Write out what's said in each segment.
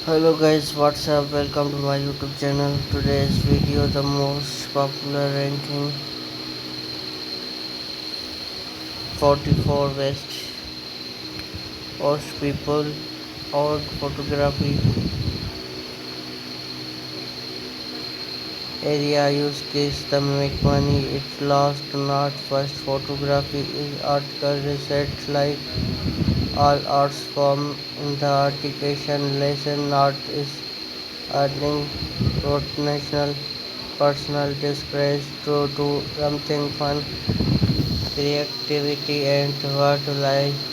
Hello guys, what's up? Welcome to my YouTube channel. Today's video the most popular ranking 44 West Coast people or photography area use case to make money. It's last not first photography is article research like all arts form in the articulation lesson art is earning national personal disgrace to do something fun, creativity and what life.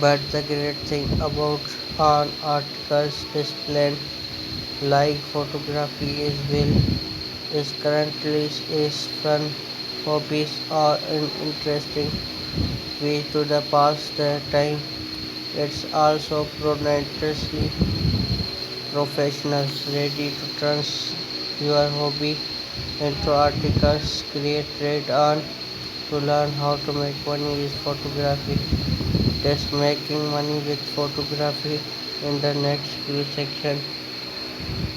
But the great thing about an article's discipline like photography is will is currently is fun hobbies or an interesting way to the pass the time. It's also potentially professionals ready to turn your hobby into articles, create trade on to learn how to make money with photography. Test making money with photography in the next few section.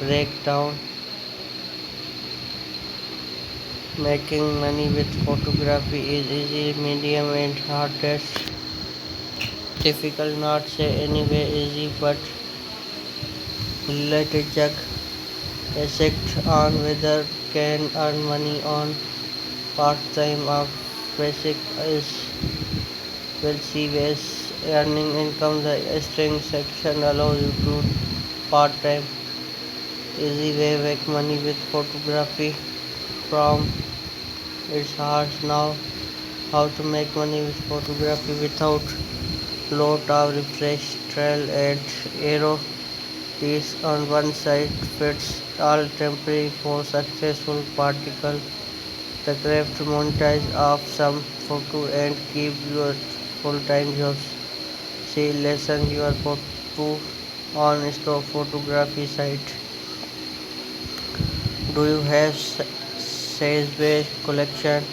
Breakdown making money with photography is easy, medium and hardest. Difficult not say anyway easy but let it check effect on whether can earn money on part time of basic is will see ways earning income. The string section allows you to part time easy way make money with photography from its hard now how to make money with photography without lot of refresh trail and arrow keys on one side fits all temporary for successful particle. The craft monetize of some photo and keep your full-time jobs. See lesson your photo on stock photography site. Do you have size-based collection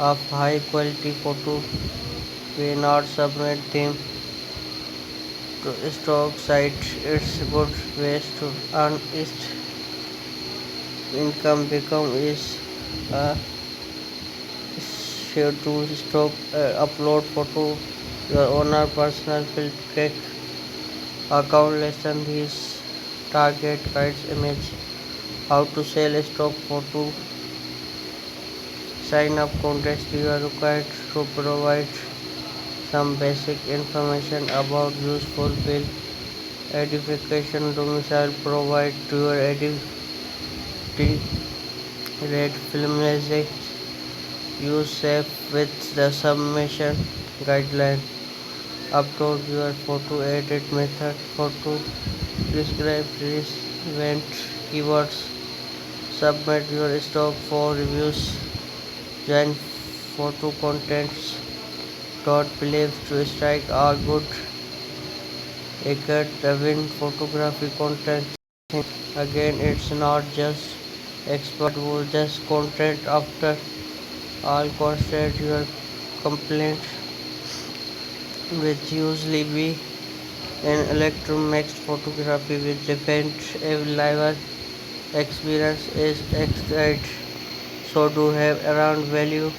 of high quality photo? We not submit them to stock site. It's good ways to earn its income become is uh, share to stock upload photo your owner personal filter account lesson his target guides image how to sell stock photo sign up contest. You are required to provide some basic information about useful field edification domicile provide to your identity red film use safe with the submission guideline. Upload your photo edit method photo describe relevant keywords. Submit your stock for reviews. Join photo contents. Don't believe to strike are good. Acre the win photography content. Again, it's not just expert who just content after all content your complaint which usually be an electromix photography with different level experience is excited. So do have around value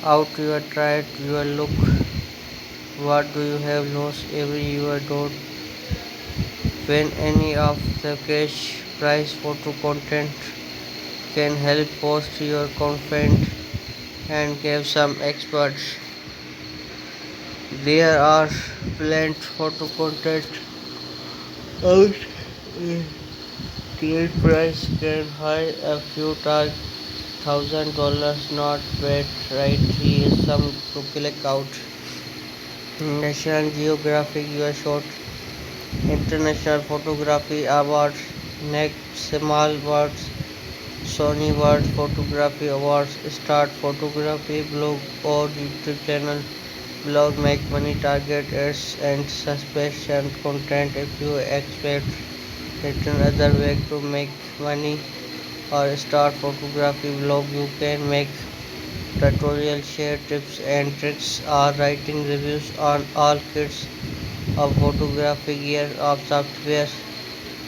out your tried your look. What do you have lost every year don't when any of the cash price photo content can help post your content and give some experts. There are plenty photo content out. Great price can high a few $1,000 not bad right here some to click out. National Geographic US short International Photography Awards next small awards Sony World Photography Awards start photography blog or YouTube channel blog make money target ads and suspension content if you expect written other way to make money or start photography blog you can make tutorial share tips and tricks or writing reviews on all kits of photography gear of software.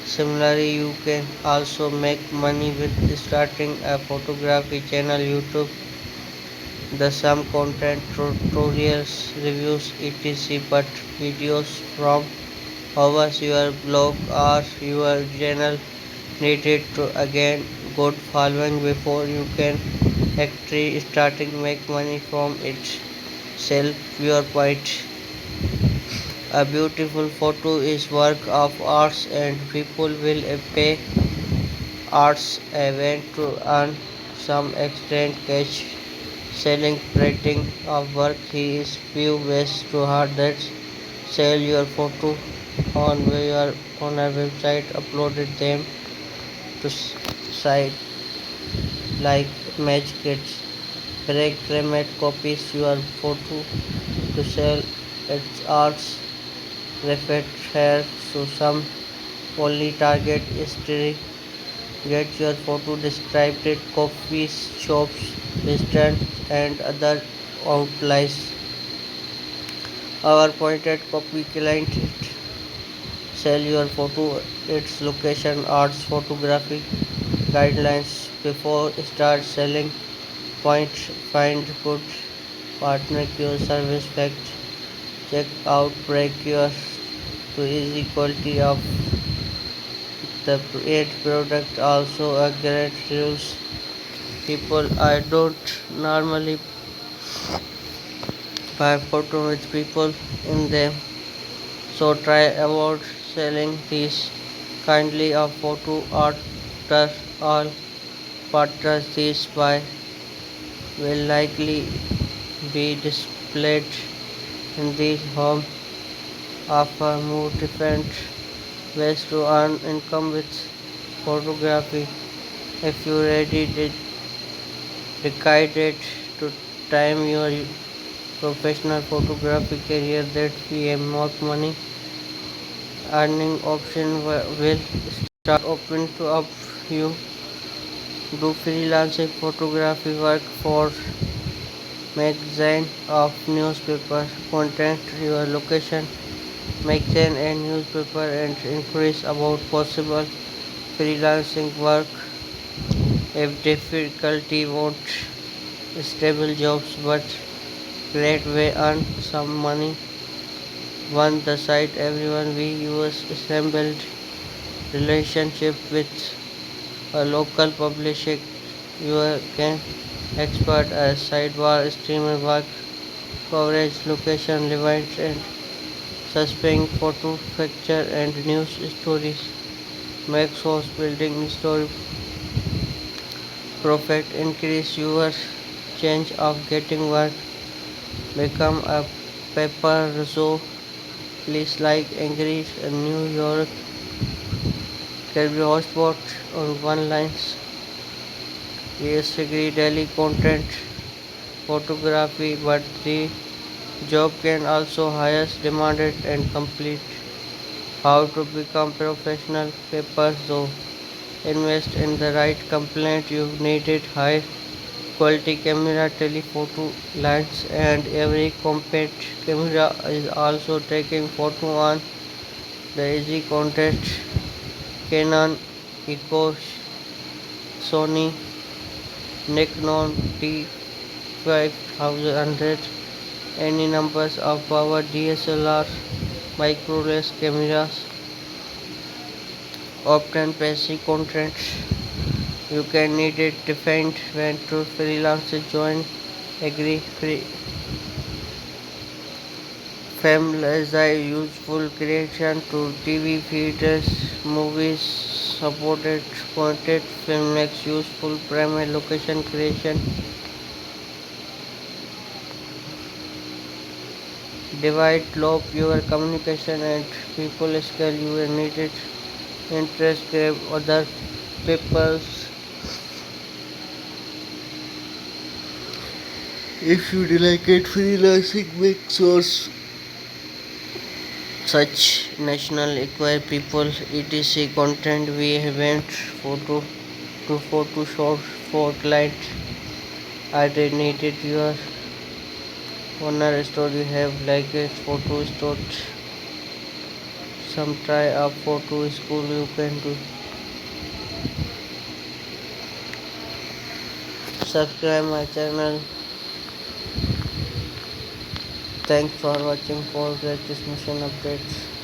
Similarly, you can also make money with starting a photography channel YouTube. The some content tutorials, reviews, etc. But videos from hours your blog or your channel needed to again good following before you can actually starting make money from it. Sell your point. A beautiful photo is work of arts and people will pay arts event to earn some extent cash. Selling printing of work he is few ways to hard that sell your photo on a website uploaded them to site like match kits. Break remade copies your photo to sell its arts refer here to some only target history. Get your photo described at coffee shops, restaurants and other outlets. Our pointed copy client sell your photo, its location, arts, photography guidelines before start selling. Point find good partner your service fact. Check out break your to easy quality of the end product also a great reviews. People I don't normally buy photo with people in them. So try avoid selling these kindly of photo after all partners these by will likely be displayed in the home offer more different ways to earn income with photography. If you already decided to time your professional photography career that be a more money earning option will start open to up you do freelancing photography work for magazine of newspaper content your location magazine and newspaper and inquiries about possible freelancing work if difficulty won't stable jobs but great way earn some money. One the site everyone we use assembled relationship with a local publisher you can expert a sidebar streamer work coverage location events and suspending photo picture and news stories make source building story profit increase your change of getting work become a paper so please like angry New York can be hotspot on one lines. Yes, agree daily content photography, but the job can also highest demanded and complete. How to become professional papers though invest in the right component you needed high quality camera telephoto lens and every compact camera is also taking photo on the easy content Canon, Echo, Sony, Nikon D5100, any numbers of power DSLR, microless cameras, often basic content. You can need it defined when to freelance join agree free familiarize useful creation to TV features, movies, supported content, film makes useful primary location creation, divide low your communication and people scale you needed interest grab other people's if you delegate freelancing make source such national acquire people etc content we haven't photo to photoshop spotlight I did needed your owner story have like a photo stored some try up for to school you can do. Subscribe my channel. Thanks for watching for latest mission updates.